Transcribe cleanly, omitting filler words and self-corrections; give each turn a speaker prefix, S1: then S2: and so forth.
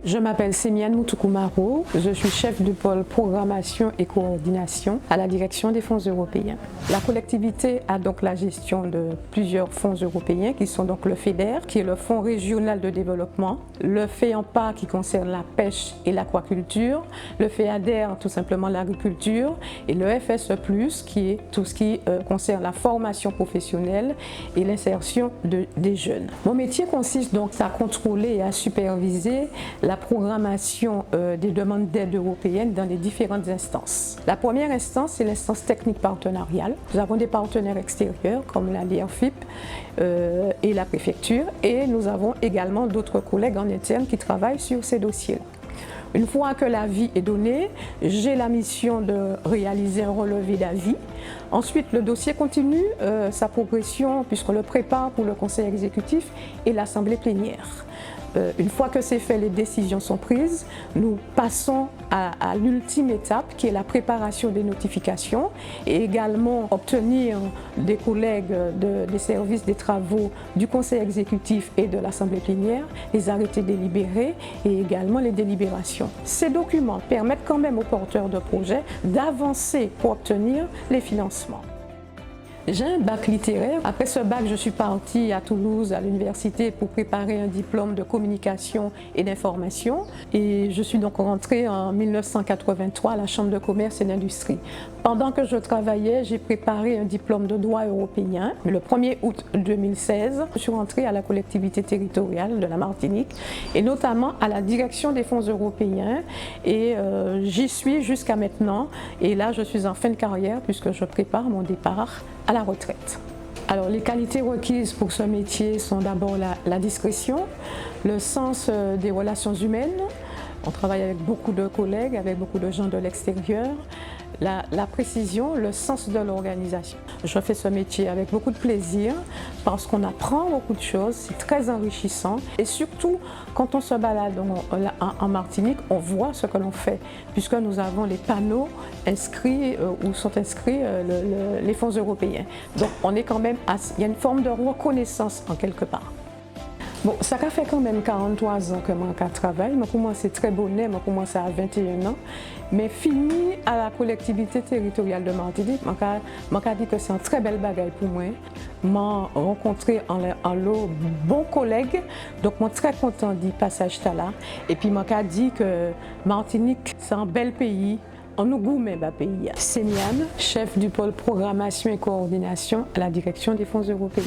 S1: Je m'appelle Sémiane Moutoukoumaro, je suis chef du pôle programmation et coordination à la direction des fonds européens. La collectivité a donc la gestion de plusieurs fonds européens qui sont donc le FEDER, qui est le Fonds régional de développement, le FEAMPA qui concerne la pêche et l'aquaculture, le FEADER tout simplement l'agriculture et le FSE+, qui est tout ce qui concerne la formation professionnelle et l'insertion des jeunes. Mon métier consiste donc à contrôler et à superviser la programmation des demandes d'aide européenne dans les différentes instances. La première instance, c'est l'instance technique partenariale. Nous avons des partenaires extérieurs comme la DIRFIP et la préfecture, et nous avons également d'autres collègues en interne qui travaillent sur ces dossiers-là. Une fois que l'avis est donné, j'ai la mission de réaliser un relevé d'avis. Ensuite, le dossier continue sa progression puisqu'on le prépare pour le conseil exécutif et l'assemblée plénière. Une fois que c'est fait, les décisions sont prises, nous passons à l'ultime étape qui est la préparation des notifications et également obtenir des collègues des services des travaux du conseil exécutif et de l'assemblée plénière, les arrêtés délibérés et également les délibérations. Ces documents permettent quand même aux porteurs de projets d'avancer pour obtenir les financements. J'ai un bac littéraire. Après ce bac, je suis partie à Toulouse, à l'université, pour préparer un diplôme de communication et d'information. Et je suis donc rentrée en 1983 à la Chambre de commerce et d'industrie. Pendant que je travaillais, j'ai préparé un diplôme de droit européen. Le 1er août 2016, je suis rentrée à la collectivité territoriale de la Martinique et notamment à la direction des fonds européens. Et j'y suis jusqu'à maintenant. Et là, je suis en fin de carrière puisque je prépare mon départ à la retraite. Alors, les qualités requises pour ce métier sont d'abord la discrétion, le sens des relations humaines. On travaille avec beaucoup de collègues, avec beaucoup de gens de l'extérieur. La précision, le sens de l'organisation. Je fais ce métier avec beaucoup de plaisir parce qu'on apprend beaucoup de choses, c'est très enrichissant et surtout quand on se balade en Martinique, on voit ce que l'on fait puisque nous avons les panneaux inscrits où sont inscrits les fonds européens. Donc on est quand même, il y a une forme de reconnaissance en quelque part. Bon, ça fait quand même 43 ans que je travaille. J'ai commencé très bonnet, j'ai commencé à 21 ans. Mais fini à la collectivité territoriale de Martinique, je dis que c'est un très bel bagage pour moi. J'ai rencontré en lot bons collègues, donc je suis très content du passage là. Et puis je dis que Martinique, c'est un bel pays. On nous goûte même pays. Sémiane, chef du pôle programmation et coordination à la direction des fonds européens.